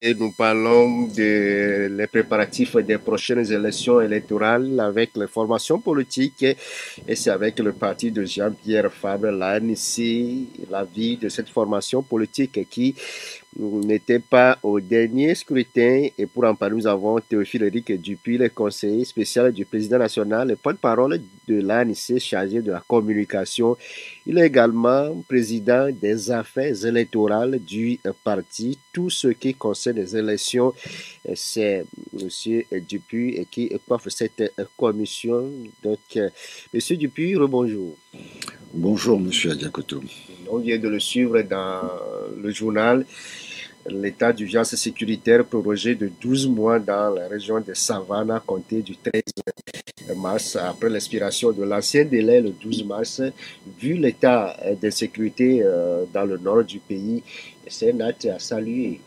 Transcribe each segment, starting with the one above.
Et nous parlons de les préparatifs des prochaines élections électorales avec les formations politiques et c'est avec le parti de Jean-Pierre Fabre, l'ANC, la vie de cette formation politique qui n'était pas au dernier scrutin. Et pour en parler, nous avons Théophile Éric Dupuis, le conseiller spécial du président national et porte-parole de l'ANC chargé de la communication. Il est également président des affaires électorales du parti. Tout ce qui concerne les élections, c'est M. Dupuis qui coiffe cette commission. Donc, M. Dupuis, rebonjour. Bonjour, M. Adiakoto. On vient de le suivre dans le journal. L'état d'urgence sécuritaire prorogé de 12 mois dans la région de Savannah, compté du 13 mars, après l'expiration de l'ancien délai le 12 mars. Vu l'état d'insécurité dans le nord du pays, c'est un acte à saluer.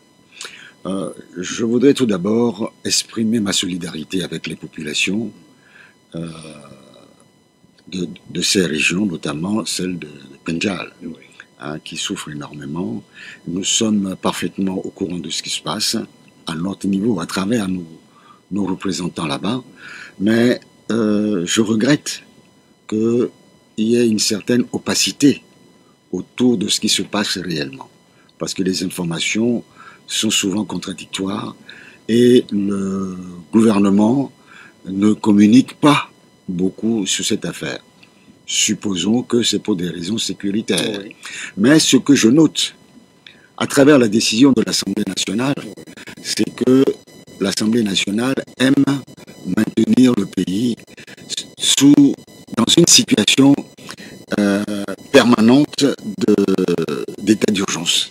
Je voudrais tout d'abord exprimer ma solidarité avec les populations de ces régions, notamment celle de Pendjal. Oui. Qui souffrent énormément. Nous sommes parfaitement au courant de ce qui se passe à notre niveau, à travers nos représentants là-bas. Mais je regrette qu'il y ait une certaine opacité autour de ce qui se passe réellement. Parce que les informations sont souvent contradictoires et le gouvernement ne communique pas beaucoup sur cette affaire. Supposons que c'est pour des raisons sécuritaires. Oui. Mais ce que je note, à travers la décision de l'Assemblée nationale, c'est que l'Assemblée nationale aime maintenir le pays dans une situation permanente d'état d'urgence.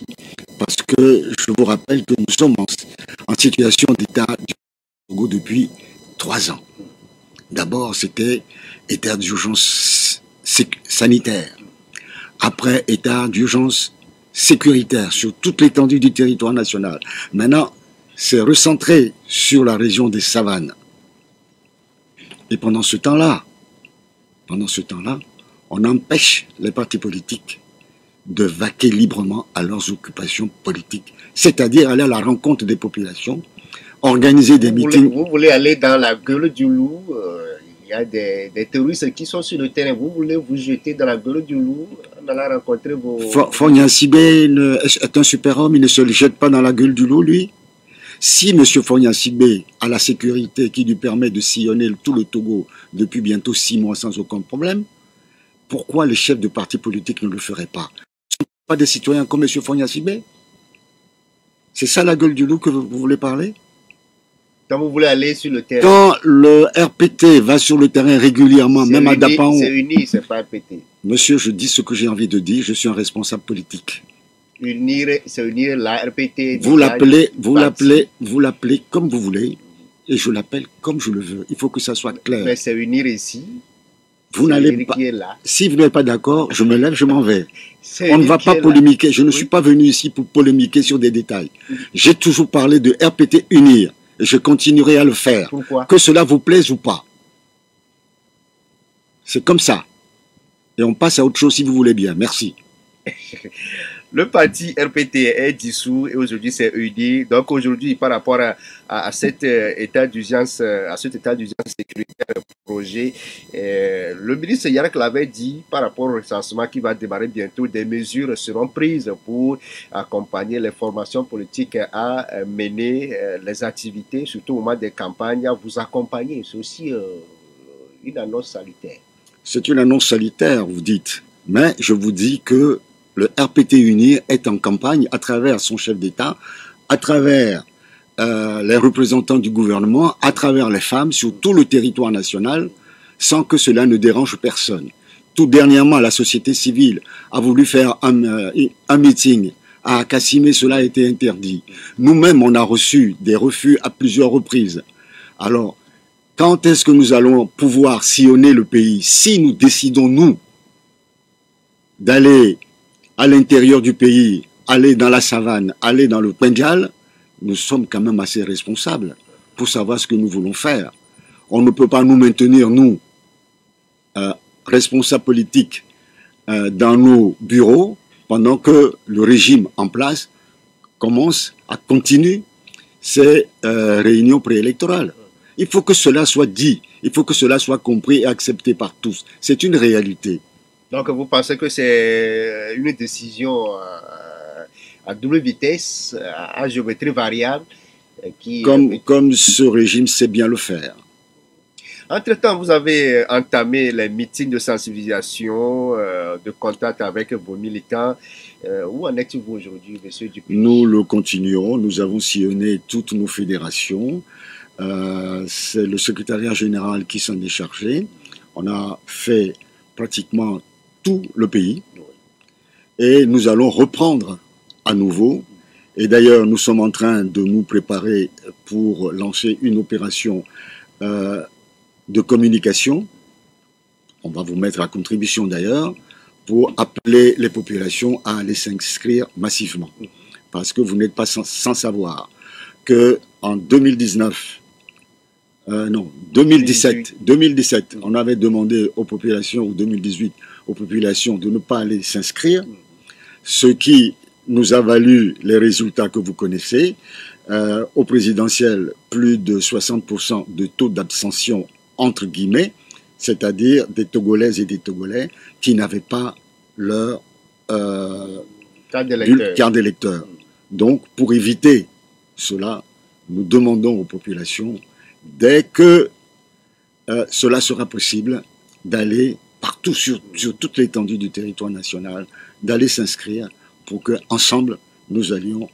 Parce que je vous rappelle que nous sommes en situation d'état d'urgence depuis 3 ans. D'abord, c'était état d'urgence sanitaire. Après, état d'urgence sécuritaire sur toute l'étendue du territoire national. Maintenant, c'est recentré sur la région des savanes. Et pendant ce temps-là, on empêche les partis politiques de vaquer librement à leurs occupations politiques, c'est-à-dire aller à la rencontre des populations, organiser des meetings. Vous voulez aller dans la gueule du loup il y a des terroristes qui sont sur le terrain. Vous voulez vous jeter dans la gueule du loup, en allant rencontrer vos... Fogna Sibé est un super-homme, il ne se jette pas dans la gueule du loup, lui. Si M. Fogna Sibé a la sécurité qui lui permet de sillonner tout le Togo depuis bientôt 6 mois sans aucun problème, pourquoi les chefs de partis politiques ne le feraient pas? Ce ne sont pas des citoyens comme M. Fogna Sibé? C'est ça la gueule du loup que vous voulez parler? Quand vous voulez aller sur le terrain. Quand le RPT va sur le terrain régulièrement, même à Dapaon. C'est uni, c'est pas RPT. Monsieur, je dis ce que j'ai envie de dire, je suis un responsable politique. C'est unir la RPT. Vous l'appelez comme vous voulez, et je l'appelle comme je le veux. Il faut que ça soit clair. Mais c'est unir ici. Vous n'allez pas. Si vous n'êtes pas d'accord, je me lève, je m'en vais. On ne va pas polémiquer. Je ne suis pas venu ici pour polémiquer sur des détails. J'ai toujours parlé de RPT unir. Et je continuerai à le faire. Pourquoi? Que cela vous plaise ou pas. C'est comme ça. Et on passe à autre chose si vous voulez bien. Merci. Le parti RPT est dissous et aujourd'hui c'est uni. Donc aujourd'hui, par rapport à cet état d'urgence, sécuritaire projet, le ministre Yarak l'avait dit par rapport au recensement qui va démarrer bientôt, des mesures seront prises pour accompagner les formations politiques à mener les activités, surtout au moment des campagnes, à vous accompagner. C'est aussi une annonce salutaire. C'est une annonce salutaire, vous dites. Mais je vous dis que le RPT Unir est en campagne à travers son chef d'État, à travers les représentants du gouvernement, à travers les femmes sur tout le territoire national, sans que cela ne dérange personne. Tout dernièrement, la société civile a voulu faire un meeting à Kassimé, cela a été interdit. Nous-mêmes, on a reçu des refus à plusieurs reprises. Alors, quand est-ce que nous allons pouvoir sillonner le pays si nous décidons, nous, d'aller à l'intérieur du pays, aller dans la savane, aller dans le Pendjal? Nous sommes quand même assez responsables pour savoir ce que nous voulons faire. On ne peut pas nous maintenir, nous, responsables politiques, dans nos bureaux, pendant que le régime en place continue ces réunions préélectorales. Il faut que cela soit dit, il faut que cela soit compris et accepté par tous. C'est une réalité. Donc vous pensez que c'est une décision à double vitesse, à géométrie variable, qui... Comme ce régime sait bien le faire. Entre-temps, vous avez entamé les meetings de sensibilisation, de contact avec vos militants. Où en êtes-vous aujourd'hui, monsieur Dupuis? Nous le continuerons. Nous avons sillonné toutes nos fédérations. C'est le secrétariat général qui s'en est chargé. On a fait pratiquement tout le pays. Et nous allons reprendre à nouveau. Et d'ailleurs, nous sommes en train de nous préparer pour lancer une opération de communication. On va vous mettre à contribution d'ailleurs, pour appeler les populations à aller s'inscrire massivement. Parce que vous n'êtes pas sans savoir qu'en 2017, on avait demandé aux populations, ou 2018, aux populations de ne pas aller s'inscrire, ce qui nous a valu les résultats que vous connaissez. Au présidentiel, plus de 60% de taux d'abstention, entre guillemets, c'est-à-dire des Togolaises et des Togolais qui n'avaient pas leur carte d'électeur. Donc, pour éviter cela, nous demandons aux populations, dès que cela sera possible, d'aller partout sur toute l'étendue du territoire national, d'aller s'inscrire pour qu'ensemble, nous allions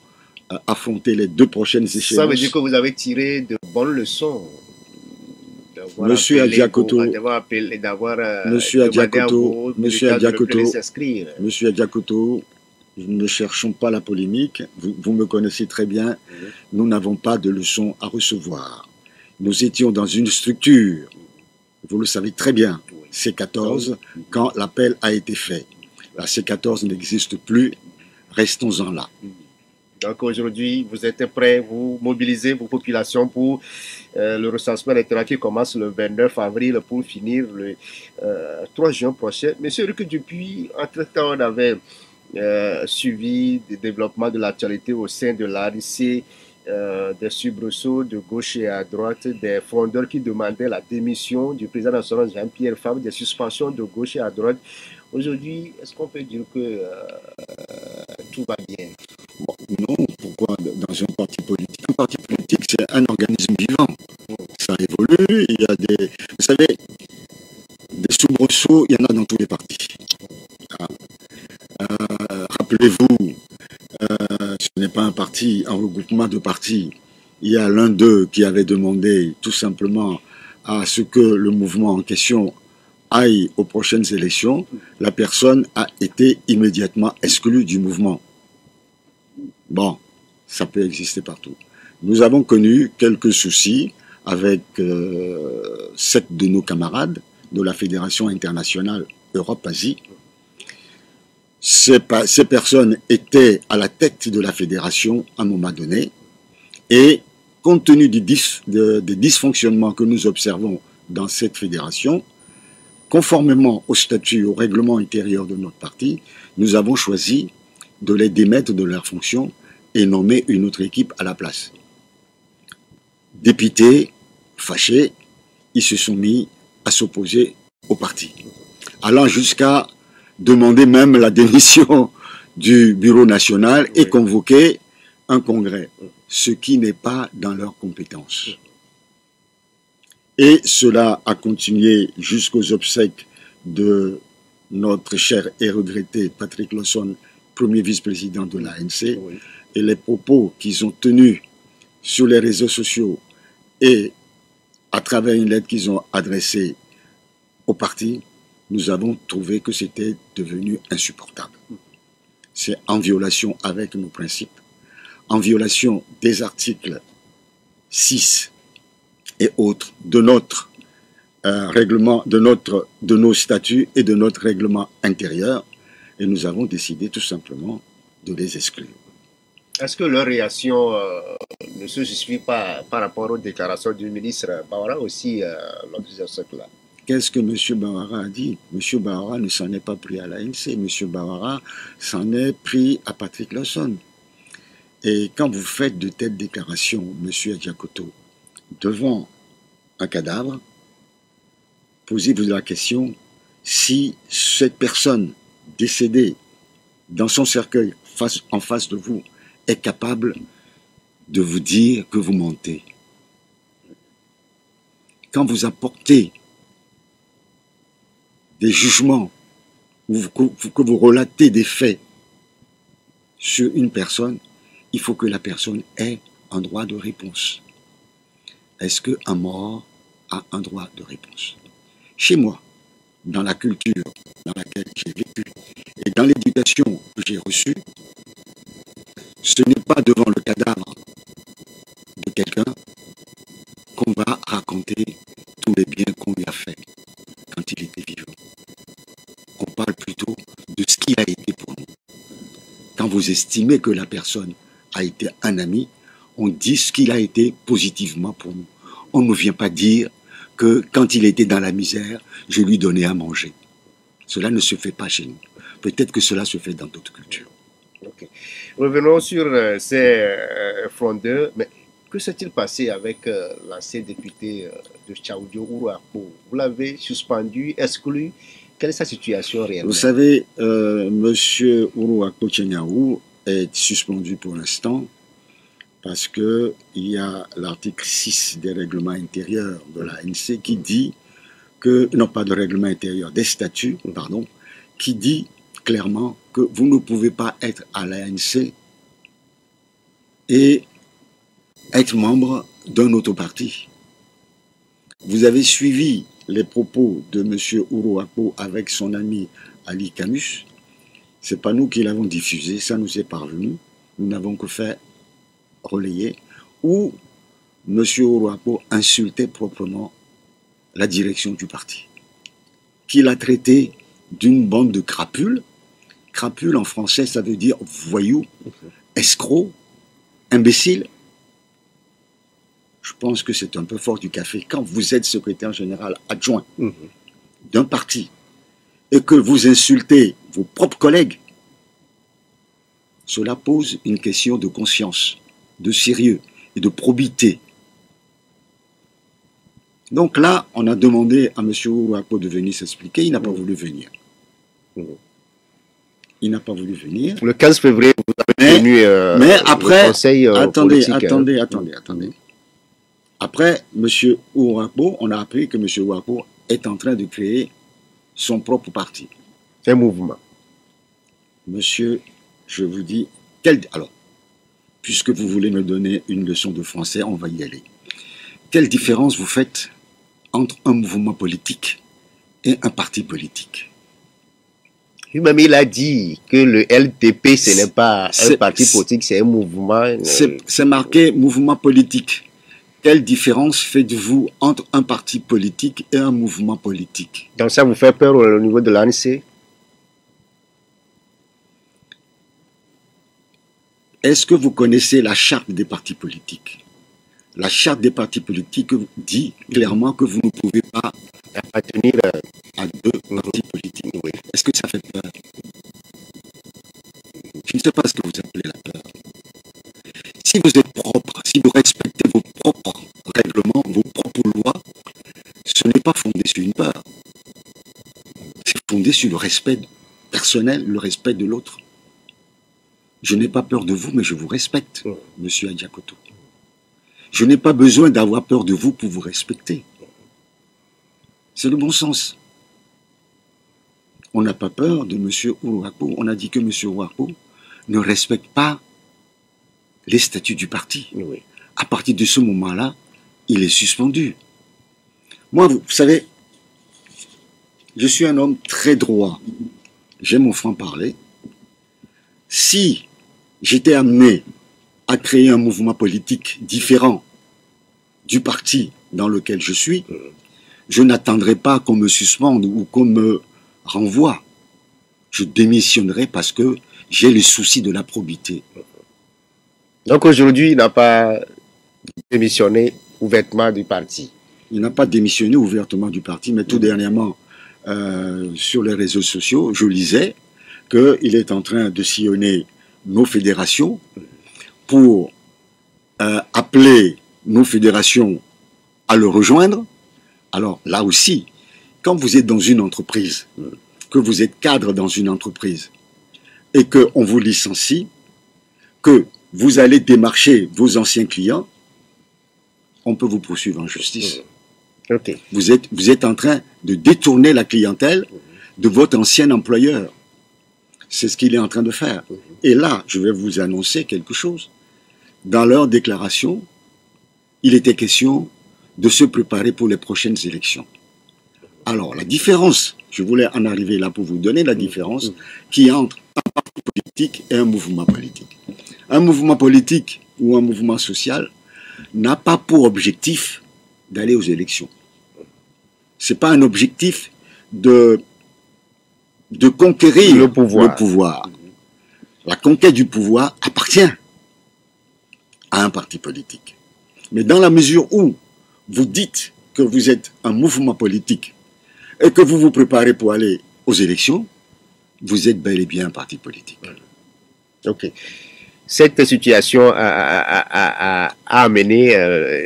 affronter les 2 prochaines échéances. Ça veut dire que vous avez tiré de bonnes leçons. Monsieur Adiakoto, nous ne cherchons pas la polémique, vous me connaissez très bien, nous n'avons pas de leçons à recevoir. Nous étions dans une structure, vous le savez très bien, C14, quand l'appel a été fait. La C14 n'existe plus, restons-en là. Donc aujourd'hui, vous êtes prêts, vous mobilisez vos populations pour le recensement électoral qui commence le 29 avril pour finir le 3 juin prochain. Monsieur Rick Dupuis, entre-temps, on avait suivi des développements de l'actualité au sein de l'ANC, des soubresauts de gauche et à droite, des frondeurs qui demandaient la démission du président national Jean-Pierre Fabre, des suspensions de gauche et à droite. Aujourd'hui, est-ce qu'on peut dire que tout va bien? Bon, non, pourquoi dans un parti politique? Un parti politique, c'est un organisme vivant. Ça évolue, il y a des... Vous savez, des soubresauts, il y en a dans tous les partis. Rappelez-vous, ce n'est pas un parti, un regroupement de partis. Il y a l'un d'eux qui avait demandé tout simplement à ce que le mouvement en question aille aux prochaines élections. La personne a été immédiatement exclue du mouvement. Bon, ça peut exister partout. Nous avons connu quelques soucis avec 7 de nos camarades de la Fédération internationale Europe-Asie. Ces personnes étaient à la tête de la fédération à un moment donné et compte tenu des dysfonctionnements que nous observons dans cette fédération, conformément au statut, au règlement intérieur de notre parti, nous avons choisi de les démettre de leurs fonctions et nommer une autre équipe à la place. Dépités, fâchés, ils se sont mis à s'opposer au parti, allant jusqu'à demander même la démission du bureau national et convoquer un congrès, ce qui n'est pas dans leurs compétences. Et cela a continué jusqu'aux obsèques de notre cher et regretté Patrick Lawson, premier vice-président de l'ANC, et les propos qu'ils ont tenus sur les réseaux sociaux et à travers une lettre qu'ils ont adressée au parti, nous avons trouvé que c'était devenu insupportable. C'est en violation avec nos principes, en violation des articles 6 et autres de notre règlement, de nos statuts et de notre règlement intérieur, et nous avons décidé tout simplement de les exclure. Est-ce que leur réaction ne se justifie pas par rapport aux déclarations du ministre Bawara aussi lors de ce cercle-là? Qu'est-ce que M. Bawara a dit? M. Bawara ne s'en est pas pris à l'ANC, M. Bawara s'en est pris à Patrick Lawson. Et quand vous faites de telles déclarations, Monsieur Adjakoto, devant un cadavre, posez-vous la question si cette personne décédée dans son cercueil en face de vous est capable de vous dire que vous mentez. Quand vous apportez des jugements ou que vous relatez des faits sur une personne, il faut que la personne ait un droit de réponse. Est-ce qu'un mort a un droit de réponse? Chez moi, dans la culture dans laquelle j'ai vécu et dans l'éducation que j'ai reçue, ce n'est pas devant le cadavre de quelqu'un qu'on va raconter tous les biens qu'on lui a fait quand il était vivant. On parle plutôt de ce qu'il a été pour nous. Quand vous estimez que la personne a été un ami, on dit ce qu'il a été positivement pour nous. On ne vient pas dire que quand il était dans la misère, je lui donnais à manger. Cela ne se fait pas chez nous. Peut-être que cela se fait dans d'autres cultures. Okay. Revenons sur ces frondeurs. Mais que s'est-il passé avec l'ancien député de Tchaoudio, Uruako? Vous l'avez suspendu, exclu. Quelle est sa situation réellement? Vous savez, M. Uruako Tchenyaou est suspendu pour l'instant parce qu'il y a l'article 6 des règlements intérieurs de l'ANC qui dit que, non pas de règlement intérieur, des statuts, pardon, qui dit clairement que vous ne pouvez pas être à l'ANC et être membre d'un autre parti. Vous avez suivi les propos de M. Uruako avec son ami Ali Camus. Ce n'est pas nous qui l'avons diffusé, ça nous est parvenu. Nous n'avons que fait relayer, où M. Uruako insultait proprement la direction du parti, qu'il a traité d'une bande de crapules. Crapule en français, ça veut dire voyou, escroc, imbécile. Je pense que c'est un peu fort du café. Quand vous êtes secrétaire général adjoint d'un parti et que vous insultez vos propres collègues, cela pose une question de conscience, de sérieux et de probité. Donc là, on a demandé à M. Uruako de venir s'expliquer, il n'a pas voulu venir. Il n'a pas voulu venir. Le 15 février, vous avez tenu mais après, le conseil politique. Attendez. Après, M. Uruako, on a appris que M. Uruako est en train de créer son propre parti. Un mouvement. Monsieur, je vous dis, alors, puisque vous voulez me donner une leçon de français, on va y aller. Quelle différence vous faites entre un mouvement politique et un parti politique? Lui-même, il a dit que le LTP, ce n'est pas un parti politique, c'est un mouvement. C'est marqué mouvement politique. Quelle différence faites-vous entre un parti politique et un mouvement politique? Donc ça vous fait peur au niveau de l'ANC? Est-ce que vous connaissez la charte des partis politiques? La charte des partis politiques dit clairement que vous ne pouvez pas appartenir à deux partis politiques. Oui. Est-ce que ça fait peur? Je ne sais pas ce que vous appelez la peur. Si vous êtes propre, si vous respectez vos propres règlements, vos propres lois, ce n'est pas fondé sur une peur. C'est fondé sur le respect personnel, le respect de l'autre. Je n'ai pas peur de vous, mais je vous respecte, Monsieur Adjakoto. Je n'ai pas besoin d'avoir peur de vous pour vous respecter. C'est le bon sens. On n'a pas peur de M. Uruako. On a dit que M. Uruako ne respecte pas les statuts du parti. Oui. À partir de ce moment-là, il est suspendu. Moi, vous savez, je suis un homme très droit. J'aime mon franc-parler. Si j'étais amené à créer un mouvement politique différent du parti dans lequel je suis, je n'attendrai pas qu'on me suspende ou qu'on me renvoie. Je démissionnerai parce que j'ai le souci de la probité. Donc aujourd'hui, il n'a pas démissionné ouvertement du parti. Il n'a pas démissionné ouvertement du parti, mais tout dernièrement, sur les réseaux sociaux, je lisais qu'il est en train de sillonner nos fédérations pour appeler nos fédérations à le rejoindre. Alors là aussi, quand vous êtes dans une entreprise, que vous êtes cadre dans une entreprise et qu'on vous licencie, que vous allez démarcher vos anciens clients, on peut vous poursuivre en justice. Ok. Vous êtes en train de détourner la clientèle de votre ancien employeur. C'est ce qu'il est en train de faire. Et là, je vais vous annoncer quelque chose. Dans leur déclaration, il était question de se préparer pour les prochaines élections. Alors, la différence, je voulais en arriver là pour vous donner la différence qu'il y a entre un parti politique et un mouvement politique. Un mouvement politique ou un mouvement social n'a pas pour objectif d'aller aux élections. Ce n'est pas un objectif de conquérir le pouvoir. La conquête du pouvoir appartient à un parti politique. Mais dans la mesure où vous dites que vous êtes un mouvement politique et que vous vous préparez pour aller aux élections, vous êtes bel et bien un parti politique. Ok. Cette situation a amené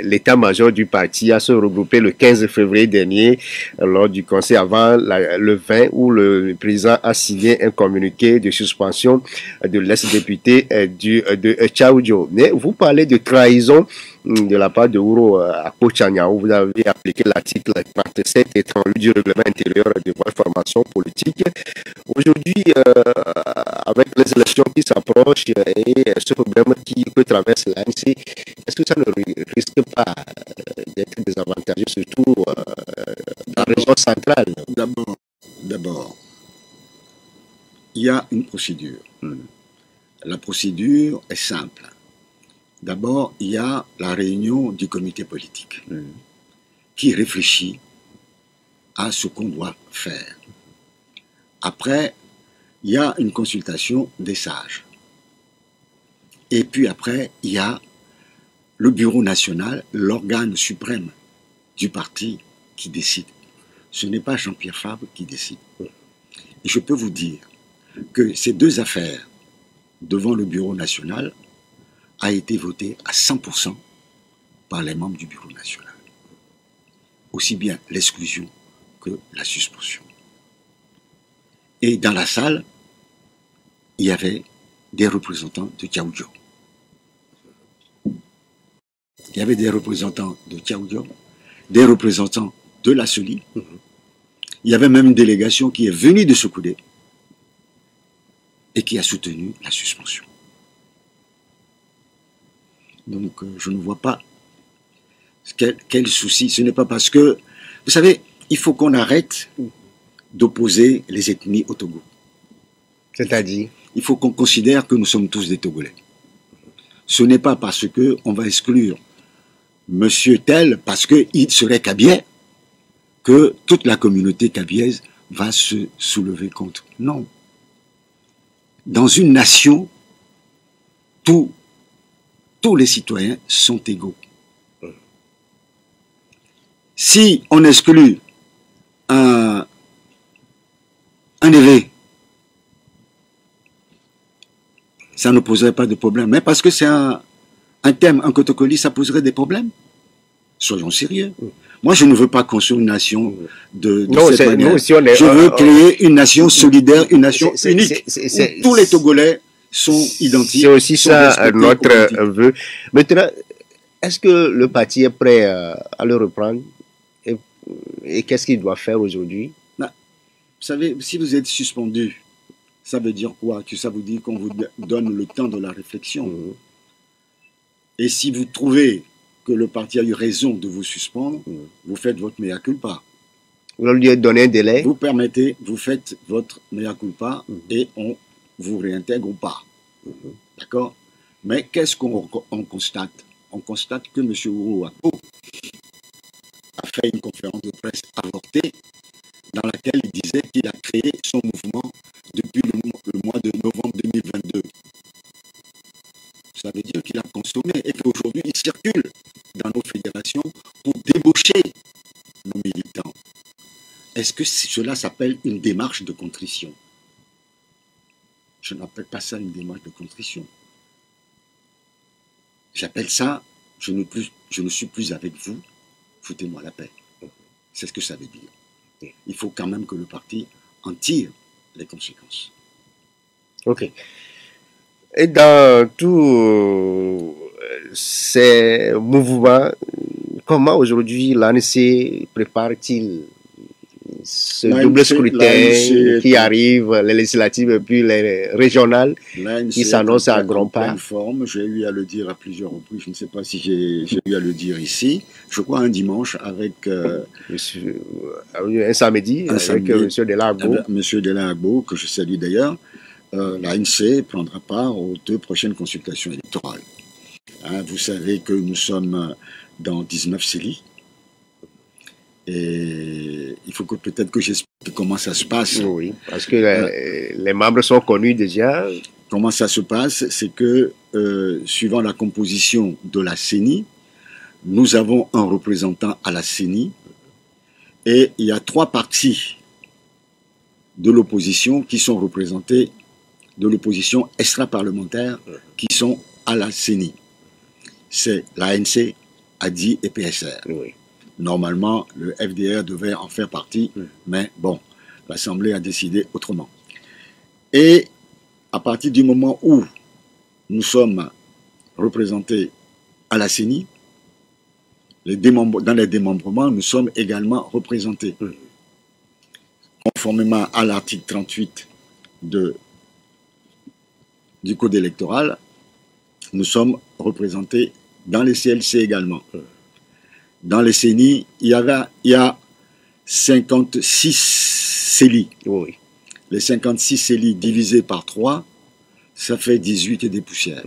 l'état-major du parti à se regrouper le 15 février dernier lors du conseil avant le 20 où le président a signé un communiqué de suspension de l'ex-député de Tchaoudjo. Mais vous parlez de trahison de la part de Ouro Akpochania, où vous avez appliqué l'article 37 étant du règlement intérieur de votre formation politique. Aujourd'hui, avec les élections qui s'approchent et ce problème qui peut traverser l'ANC, est-ce que ça ne risque pas d'être désavantageux, surtout dans la région centrale? D'abord, il y a une procédure. La procédure est simple. D'abord, il y a la réunion du comité politique qui réfléchit à ce qu'on doit faire. Après, il y a une consultation des sages. Et puis après, il y a le bureau national, l'organe suprême du parti qui décide. Ce n'est pas Jean-Pierre Fabre qui décide. Et je peux vous dire que ces deux affaires devant le bureau national a été votée à 100% par les membres du bureau national. Aussi bien l'exclusion que la suspension. Et dans la salle, il y avait des représentants de Tchaoudjo. Il y avait des représentants de Tchaoudjo, des représentants de la SOLI. Il y avait même une délégation qui est venue de Sokoudé et qui a soutenu la suspension. Donc, je ne vois pas quel souci. Ce n'est pas parce que... Vous savez, il faut qu'on arrête d'opposer les ethnies au Togo. C'est-à-dire? Il faut qu'on considère que nous sommes tous des Togolais. Ce n'est pas parce qu'on va exclure monsieur tel, parce qu'il serait kabiais, que toute la communauté kabiaise va se soulever contre. Non. Dans une nation, tous les citoyens sont égaux. Si on exclut un évé, ça ne poserait pas de problème. Mais parce que c'est un thème, un cotocoli, ça poserait des problèmes. Soyons sérieux. Moi, je ne veux pas construire une nation de cette manière. Je veux créer une nation solidaire, une nation unique, où tous les Togolais sont identiques. C'est aussi ça notre vœu. Maintenant, est-ce que le parti est prêt à le reprendre? Et qu'est-ce qu'il doit faire aujourd'hui? Vous savez, si vous êtes suspendu, ça veut dire quoi? Que ça vous dit qu'on vous donne le temps de la réflexion. Et si vous trouvez que le parti a eu raison de vous suspendre, vous faites votre mea culpa. Vous lui donnez un délai? Vous permettez, vous faites votre mea culpa et on vous réintègre ou pas. D'accord? Mais qu'est-ce qu'on constate? On constate que M. Ouro Akpo a fait une conférence de presse avortée dans laquelle il disait qu'il a créé son mouvement depuis le mois de novembre 2022. Ça veut dire qu'il a consommé et qu'aujourd'hui il circule dans nos fédérations pour débaucher nos militants. Est-ce que cela s'appelle une démarche de contrition? Je n'appelle pas ça une démarche de contrition. J'appelle ça, je ne suis plus avec vous, foutez-moi la paix. C'est ce que ça veut dire. Il faut quand même que le parti en tire les conséquences. Ok. Et dans tous ces mouvements, comment aujourd'hui l'ANC prépare-t-il ce double scrutin qui arrive, les législatives et puis les régionales qui s'annoncent à grands pas? J'ai eu à le dire à plusieurs reprises, je ne sais pas si j'ai eu à le dire ici, je crois un dimanche avec... un samedi avec M. Delagbo. M. Delagbo, que je salue d'ailleurs. L'ANC prendra part aux 2 prochaines consultations électorales. Hein, vous savez que nous sommes dans 19 CELI. Et il faut que peut-être que j'explique comment ça se passe. Oui, parce que les membres sont connus déjà. Comment ça se passe? C'est que, suivant la composition de la CENI, nous avons un représentant à la CENI et il y a 3 partis de l'opposition qui sont représentés, de l'opposition extra-parlementaire, qui sont à la CENI. C'est l'ANC, ADI et PSR. Oui. Normalement, le FDR devait en faire partie, mais bon, l'Assemblée a décidé autrement. Et à partir du moment où nous sommes représentés à la CENI, dans les démembrements, nous sommes également représentés. Conformément à l'article 38 du Code électoral, nous sommes représentés dans les CLC également. Dans les CENI, il y a 56 CELI. Oui. Les 56 CELI divisés par 3, ça fait 18 et des poussières.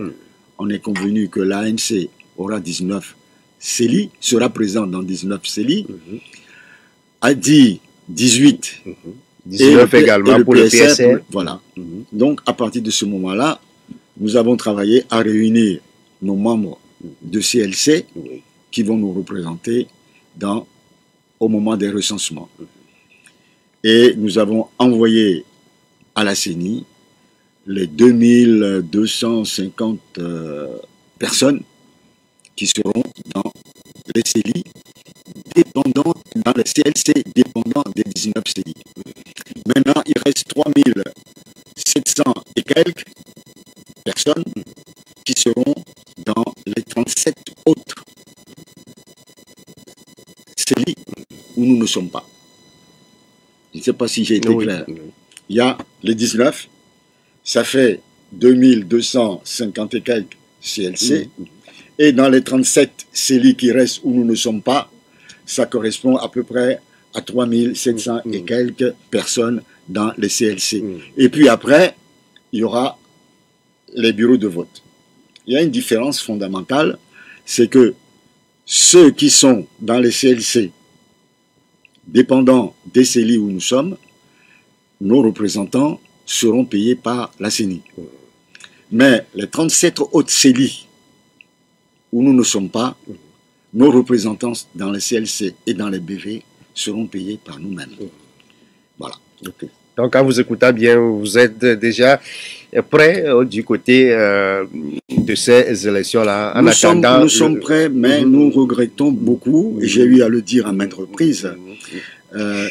On est convenu que l'ANC aura 19 CELI, sera présent dans 19 CELI, a dit 18. 19 également pour le PSR. Voilà. Donc, à partir de ce moment-là, nous avons travaillé à réunir nos membres de CLC qui vont nous représenter au moment des recensements. Et nous avons envoyé à la CENI les 2250 personnes qui seront dans les CELI dépendants, dans les CLC dépendants des 19 CELI. Maintenant, il reste 3700 et quelques personnes qui seront dans les 37 autres CELI où nous ne sommes pas. Je ne sais pas si j'ai été clair. Il y a les 19, ça fait 2250 et quelques CLC. Et dans les 37 CELI qui restent où nous ne sommes pas, ça correspond à peu près à 3700 et quelques personnes dans les CLC. Et puis après, il y aura les bureaux de vote. Il y a une différence fondamentale, c'est que ceux qui sont dans les CLC, dépendants des CELI où nous sommes, nos représentants seront payés par la CENI. Mais les 37 autres CELI où nous ne sommes pas, nos représentants dans les CLC et dans les BV seront payés par nous-mêmes. Voilà. Okay. Donc, quand vous écoutez bien, vous êtes déjà prêt du côté de ces élections-là. Nous sommes prêts, mais nous regrettons beaucoup, et j'ai eu à le dire à maintes reprises.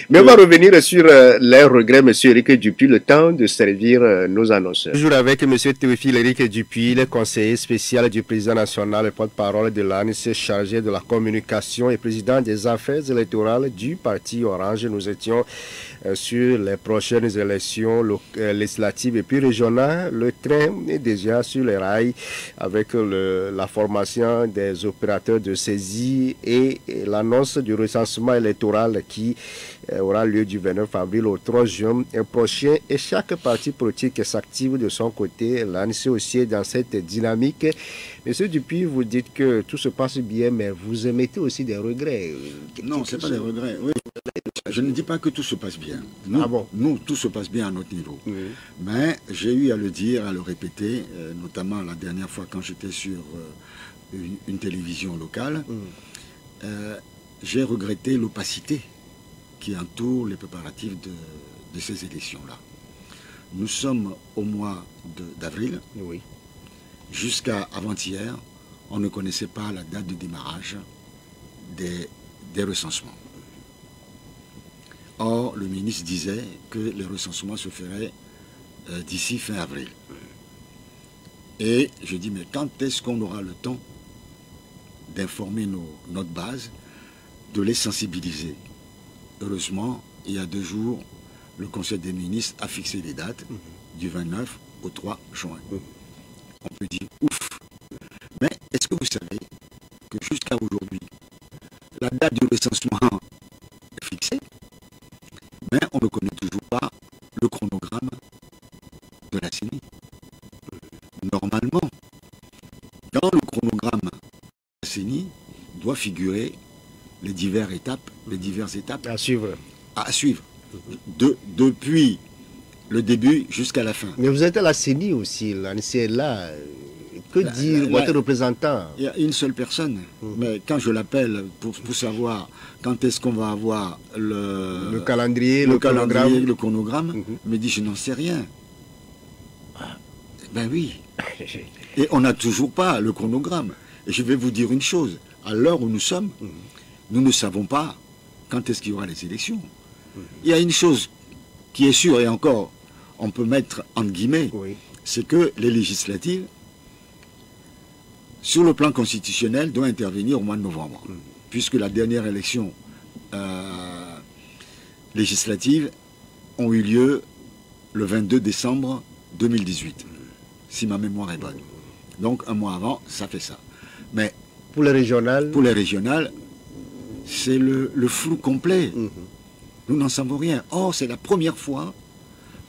Mais on va revenir sur les regrets, M. Éric Dupuis, le temps de servir nos annonceurs. Toujours avec M. Théophile Éric Dupuis, le conseiller spécial du président national et porte-parole de l'ANC chargé de la communication et président des affaires électorales du parti Orange. Nous étions sur les prochaines élections législatives et puis régionales. Le train est déjà sur les rails avec la formation des opérateurs de saisie et l'annonce du recensement électoral qui aura lieu du 29 avril au 3 juin prochain. Et chaque parti politique s'active de son côté. L'ANC aussi est dans cette dynamique. Monsieur Dupuis, vous dites que tout se passe bien, mais vous émettez aussi des regrets. Non, ce n'est pas des regrets. Oui. Je ne dis pas que tout se passe bien. Nous, tout se passe bien à notre niveau. Mais j'ai eu à le dire, à le répéter, notamment la dernière fois quand j'étais sur une télévision locale, j'ai regretté l'opacité qui entoure les préparatifs de ces élections-là. Nous sommes au mois d'avril. Jusqu'à avant-hier, on ne connaissait pas la date de démarrage des recensements. Or, le ministre disait que les recensements se feraient d'ici fin avril. Et je dis, mais quand est-ce qu'on aura le temps d'informer notre base, de les sensibiliser? Heureusement, il y a 2 jours, le Conseil des ministres a fixé des dates du 29 au 3 juin. On peut dire ouf. Mais est-ce que vous savez que jusqu'à aujourd'hui, la date du recensement est fixée, mais on ne connaît toujours pas le chronogramme de la CENI. Normalement, dans le chronogramme de la CENI doit figurer les diverses étapes À suivre. à suivre. Depuis le début jusqu'à la fin. Mais vous êtes à la CENI aussi, l'ANSI est là. Que dire votre représentant? Il y a une seule personne, mais quand je l'appelle pour savoir quand est-ce qu'on va avoir le calendrier, le chronogramme, il me dit je n'en sais rien. Ben oui. Et on n'a toujours pas le chronogramme. Et je vais vous dire une chose, à l'heure où nous sommes, nous ne savons pas quand est-ce qu'il y aura les élections. Il y a une chose qui est sûre, et encore, on peut mettre entre guillemets, c'est que les législatives, sur le plan constitutionnel, doivent intervenir au mois de novembre, puisque la dernière élection législative ont eu lieu le 22 décembre 2018, si ma mémoire est bonne. Donc un mois avant, ça fait ça. Mais pour les régionales, c'est le flou complet. Nous n'en savons rien. Or, c'est la première fois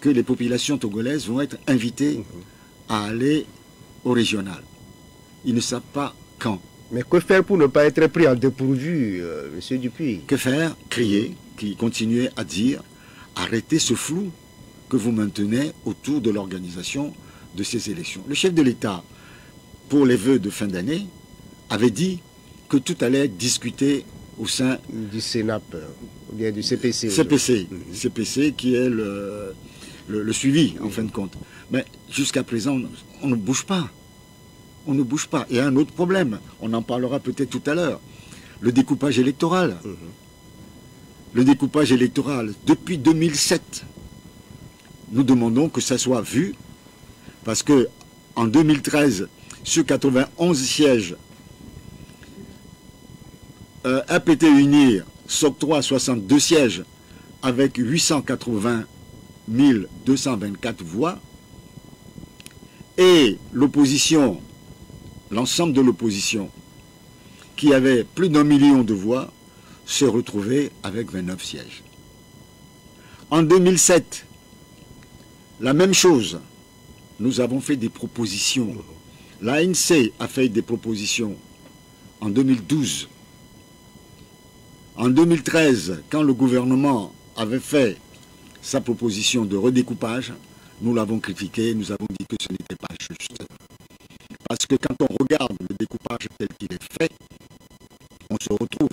que les populations togolaises vont être invitées à aller au régional. Ils ne savent pas quand. Mais que faire pour ne pas être pris en dépourvu, M. Dupuis? Que faire? Crier, continuer à dire, arrêtez ce flou que vous maintenez autour de l'organisation de ces élections. Le chef de l'État, pour les vœux de fin d'année, avait dit que tout allait être discuté au sein du Sénap, ou bien du CPC. CPC qui est le suivi, en fin de compte. Mais jusqu'à présent, on ne bouge pas. On ne bouge pas. Et un autre problème, on en parlera peut-être tout à l'heure, le découpage électoral. Le découpage électoral, depuis 2007, nous demandons que ça soit vu, parce que en 2013, sur 91 sièges, APT Unir s'octroie 62 sièges avec 880 224 voix, et l'opposition, l'ensemble de l'opposition, qui avait plus d'1 million de voix, se retrouvait avec 29 sièges. En 2007, la même chose, nous avons fait des propositions. L'ANC a fait des propositions en 2012. En 2013, quand le gouvernement avait fait sa proposition de redécoupage, nous l'avons critiqué, nous avons dit que ce n'était pas juste. Parce que quand on regarde le découpage tel qu'il est fait, on se retrouve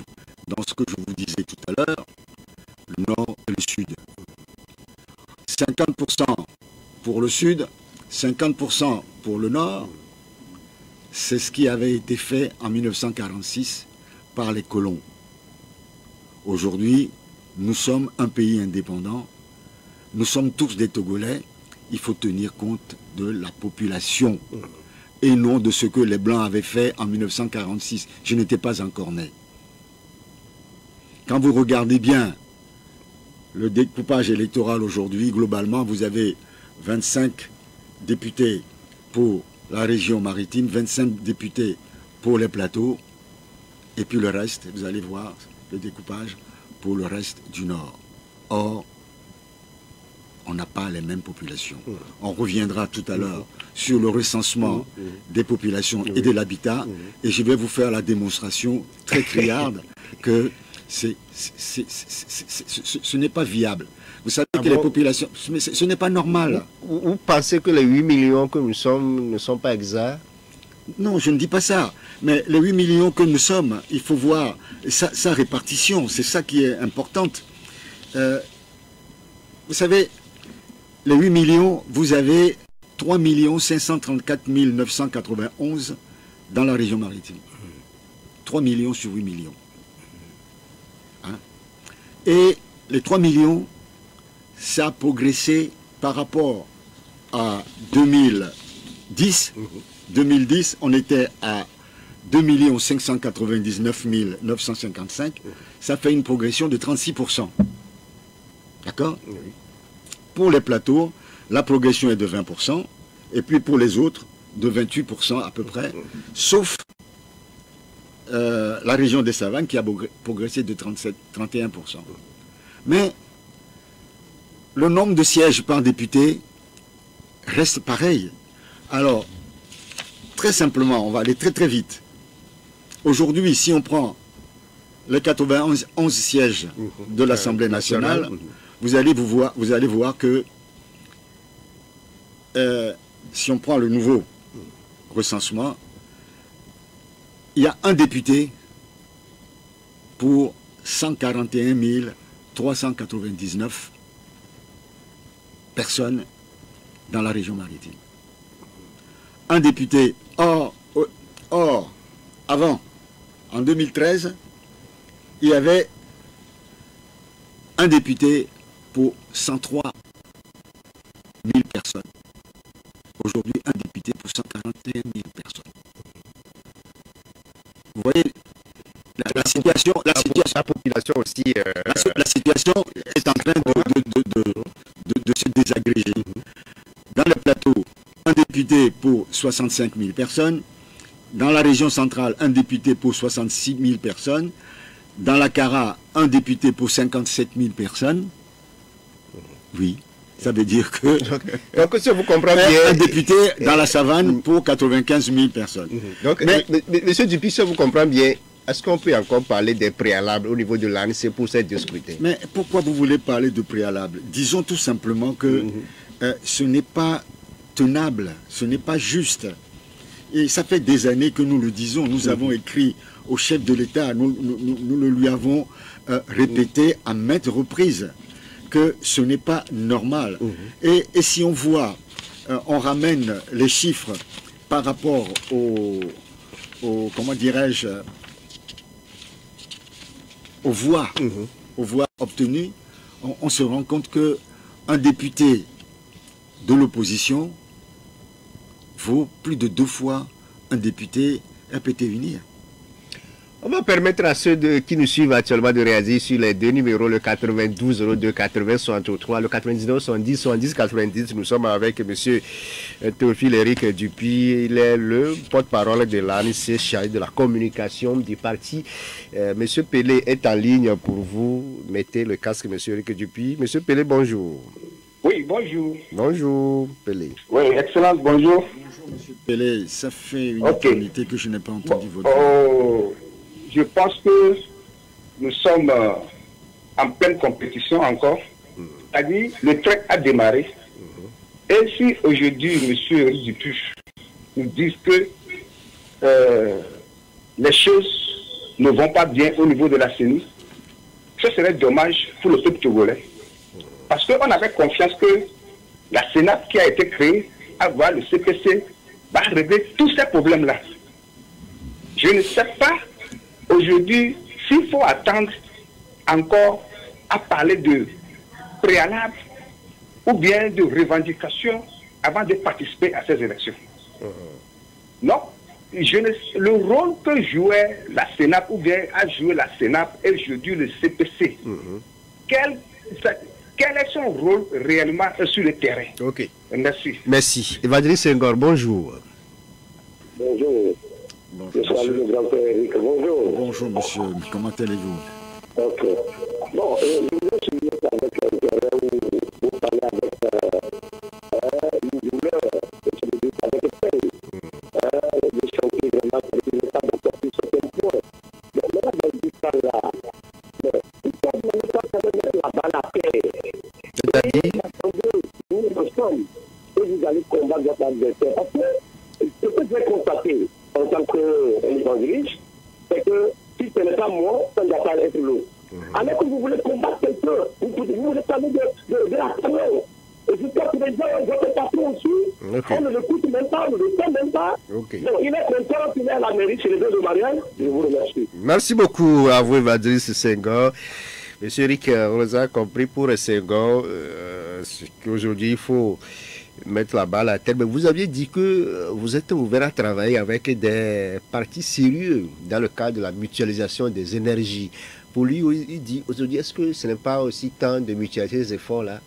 dans ce que je vous disais tout à l'heure, le nord et le sud. 50% pour le sud, 50% pour le nord, c'est ce qui avait été fait en 1946 par les colons. Aujourd'hui, nous sommes un pays indépendant, nous sommes tous des Togolais, il faut tenir compte de la population et non de ce que les Blancs avaient fait en 1946. Je n'étais pas encore né. Quand vous regardez bien le découpage électoral aujourd'hui, globalement, vous avez 25 députés pour la région maritime, 25 députés pour les plateaux, et puis le reste, vous allez voir le découpage pour le reste du Nord. Or, on n'a pas les mêmes populations. On reviendra tout à l'heure sur le recensement des populations et de l'habitat, et je vais vous faire la démonstration très criarde que ce n'est pas viable. Vous savez que les populations... Ce n'est pas normal. Vous pensez que les 8 millions que nous sommes ne sont pas exacts? Non, je ne dis pas ça. Mais les 8 millions que nous sommes, il faut voir sa répartition. C'est ça qui est importante. Vous savez, les 8 millions, vous avez 3 534 991 dans la région maritime. 3 millions sur 8 millions. Hein? Et les 3 millions, ça a progressé par rapport à 2010. 2010, on était à 2 599 955. Ça fait une progression de 36%. D'accord? Pour les plateaux, la progression est de 20%. Et puis pour les autres, de 28% à peu près. Sauf la région des Savanes qui a progressé de 31%. Mais le nombre de sièges par député reste pareil. Alors, très simplement, on va aller très très vite. Aujourd'hui, si on prend les 91 sièges de l'Assemblée nationale, vous allez voir que si on prend le nouveau recensement, il y a un député pour 141 399 personnes dans la région maritime. Un député. Or, avant, en 2013, il y avait un député pour 103 000 personnes. Aujourd'hui, un député pour 141 000 personnes. Vous voyez, la situation aussi. La situation est en train de se désagréger. Dans le plateau, un député pour 65 000 personnes. Dans la région centrale, un député pour 66 000 personnes. Dans la Cara, un député pour 57 000 personnes. Oui, ça veut dire que... Donc, si vous comprenez bien... Un député dans la Savane pour 95 000 personnes. Donc, monsieur Dupuis, si vous comprenez bien, est-ce qu'on peut encore parler des préalables au niveau de l'ANC pour cette scrutin? Mais pourquoi vous voulez parler de préalables? Disons tout simplement que ce n'est pas tenable, ce n'est pas juste. Et ça fait des années que nous le disons, nous avons écrit au chef de l'État, nous le lui avons répété à maintes reprises que ce n'est pas normal. Et si on voit, on ramène les chiffres par rapport au comment dirais-je, aux voix obtenues, on se rend compte qu'un député de l'opposition vaut plus de 2 fois un député RPT-UNIR. On va permettre à ceux qui nous suivent actuellement de réagir sur les deux numéros, le 92 02 80 63, le 99 70 70 90. Nous sommes avec M. Théophile Éric Dupuis. Il est le porte-parole de l'ANC, chargé de la communication du parti. M. Pelé est en ligne pour vous. Mettez le casque, M. Éric Dupuis. M. Pelé, bonjour. Oui, bonjour. Bonjour, Pelé. Oui, excellence, bonjour. Bonjour, M. Pelé. Ça fait une éternité que je n'ai pas entendu votre voix. Je pense que nous sommes en pleine compétition encore. C'est-à-dire, le train a démarré. Et si aujourd'hui, M. Éric Dupuis nous dit que les choses ne vont pas bien au niveau de la CENI, ce serait dommage pour le peuple togolais. Parce qu'on avait confiance que la Sénat qui a été créée, à voir le CPC, va régler tous ces problèmes-là. Je ne sais pas aujourd'hui s'il faut attendre encore à parler de préalable ou bien de revendication avant de participer à ces élections. Non, le rôle que jouait la Sénat ou bien a joué la Sénat et aujourd'hui le CPC, quel est son rôle réellement sur le terrain? Ok. Merci. Merci. Évangeliste Senghor, bonjour. Bonjour. Bonjour, je salue le grand-père Eric. Bonjour. Bonjour, monsieur. Comment allez-vous? Ok. Bon, je voulais souligner avec l'intérêt où vous parlez avec une douleur, je veux dire avec peine. De chanter vraiment, il n'est pas d'accord sur certains points. Mais là, dans ce cas-là, il faut demander quand même la balle à terre. C'est-à-dire, nous sommes, et vous allez combattre votre adversaire. Parce que ce que j'ai constaté en tant qu'évangéliste, c'est que si ce n'est pas moi, ça ne doit pas être l'autre. Alors que vous voulez combattre quelqu'un, vous voulez parler de la terreur. Et jusqu'à présent, votre patron aussi, on ne l'écoute même pas, on ne le sait même pas. Donc, il est content qu'il est à la mairie chez les deux de mariage. Je vous remercie. Merci beaucoup à vous, Evadris Senghor. Monsieur Eric, on les a compris pour Senghor, qu'aujourd'hui, il faut mettre la balle à terre. Mais vous aviez dit que vous êtes ouvert à travailler avec des partis sérieux dans le cadre de la mutualisation des énergies. Pour lui, il dit aujourd'hui, est-ce que ce n'est pas aussi temps de mutualiser ces efforts-là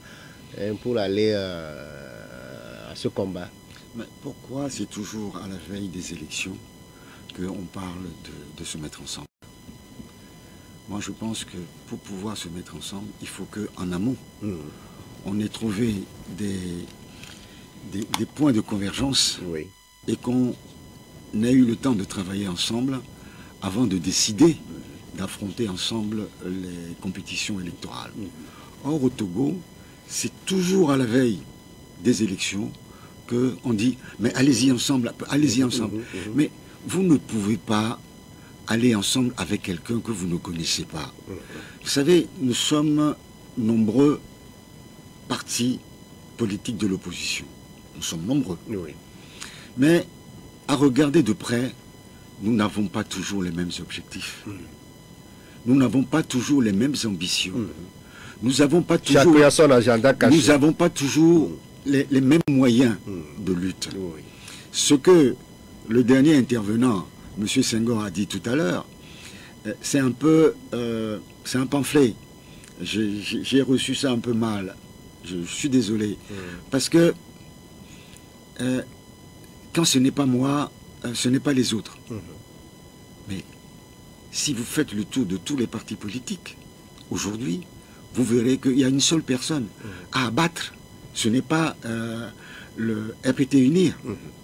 pour aller à ce combat? Mais pourquoi c'est toujours à la veille des élections qu'on parle de se mettre ensemble? Moi, je pense que pour pouvoir se mettre ensemble, il faut qu'en amont, on ait trouvé des points de convergence et qu'on ait eu le temps de travailler ensemble avant de décider d'affronter ensemble les compétitions électorales. Or, au Togo, c'est toujours à la veille des élections qu'on dit « mais allez-y ensemble, allez-y ensemble ». Mais vous ne pouvez pas aller ensemble avec quelqu'un que vous ne connaissez pas. Vous savez, nous sommes nombreux partis politiques de l'opposition. Nous sommes nombreux. Mais à regarder de près, nous n'avons pas toujours les mêmes objectifs. Nous n'avons pas toujours les mêmes ambitions. Nous n'avons pas toujours, les mêmes moyens de lutte. Ce que le dernier intervenant, M. Senghor, a dit tout à l'heure, c'est un peu, c'est un pamphlet. J'ai reçu ça un peu mal. Je suis désolé. Parce que quand ce n'est pas moi, ce n'est pas les autres. Mais si vous faites le tour de tous les partis politiques, aujourd'hui, vous verrez qu'il y a une seule personne à abattre. Ce n'est pas le RPT Unir,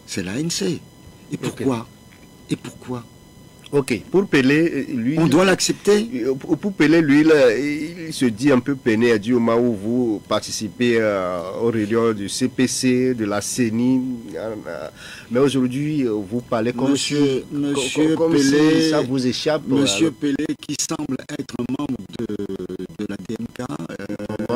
c'est l'ANC. Et pourquoi? Et pourquoi? Ok, pour Pelé, lui... On doit l'accepter. Pour Pelé, lui, là, il se dit un peu peiné, du moment où vous participez aux réunions du CPC, de la CENI. Mais aujourd'hui, vous parlez comme Monsieur comme Pelé, si ça vous échappe. Monsieur Pelé, qui semble être un membre de la DMK...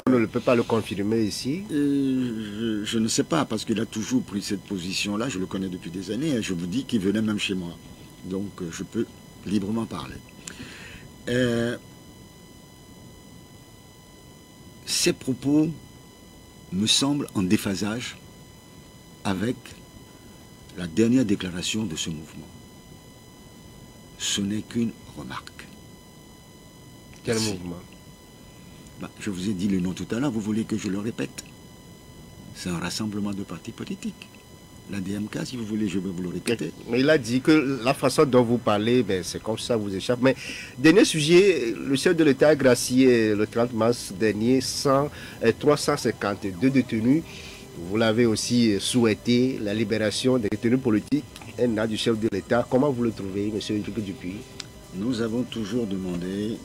on ne peut pas le confirmer ici. Je ne sais pas, parce qu'il a toujours pris cette position-là. Je le connais depuis des années. Et je vous dis qu'il venait même chez moi. Donc, je peux librement parler. Ces propos me semblent en déphasage avec la dernière déclaration de ce mouvement. Ce n'est qu'une remarque. Quel mouvement? Je vous ai dit le nom tout à l'heure, vous voulez que je le répète? C'est un rassemblement de partis politiques. La DMK, si vous voulez, je vais vous le répéter. Mais il a dit que la façon dont vous parlez, ben, c'est comme ça, vous échappe. Mais dernier sujet, le chef de l'État a gracié le 30 mars dernier 352 détenus. Vous l'avez aussi souhaité, la libération des détenus politiques, un an du chef de l'État. Comment vous le trouvez, M. Dupuy? Nous avons toujours demandé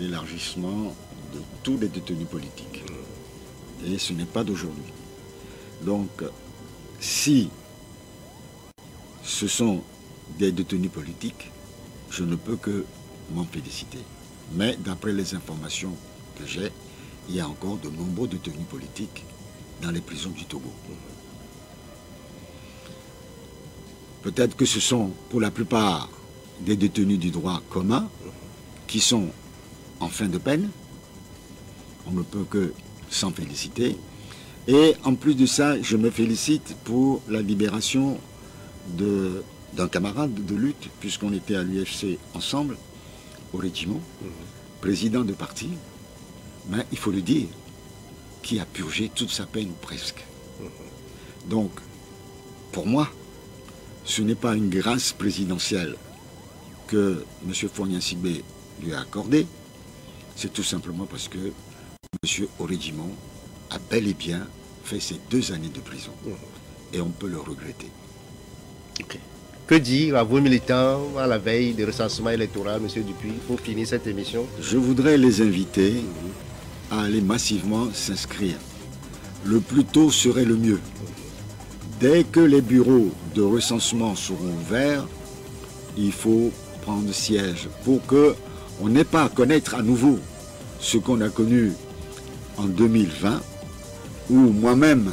l'élargissement de tous les détenus politiques. Et ce n'est pas d'aujourd'hui. Donc, si ce sont des détenus politiques, je ne peux que m'en féliciter. Mais d'après les informations que j'ai, il y a encore de nombreux détenus politiques dans les prisons du Togo. Peut-être que ce sont pour la plupart des détenus du droit commun qui sont en fin de peine. On ne peut que s'en féliciter. Et en plus de ça, je me félicite pour la libération d'un camarade de lutte, puisqu'on était à l'UFC ensemble, au régiment, président de parti, mais il faut le dire, qui a purgé toute sa peine ou presque. Donc, pour moi, ce n'est pas une grâce présidentielle que M. Fournier-Sigbe lui a accordée, c'est tout simplement parce que M. au régiment a bel et bien fait ces 2 années de prison. Et on peut le regretter. Que dire à vos militants à la veille du recensement électoral, M. Dupuy, pour finir cette émission? Je voudrais les inviter à aller massivement s'inscrire. Le plus tôt serait le mieux. Dès que les bureaux de recensement seront ouverts, il faut prendre siège pour qu'on n'ait pas à connaître à nouveau ce qu'on a connu en 2020, où moi-même,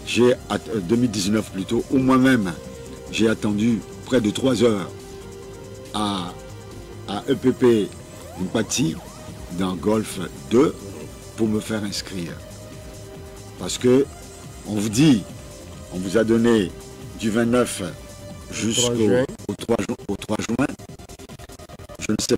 2019 plutôt, où moi-même, j'ai attendu près de 3 heures à EPP Mpati dans Golf 2 pour me faire inscrire. Parce que on vous dit, on vous a donné du 29 jusqu'au 3 juin. Je ne sais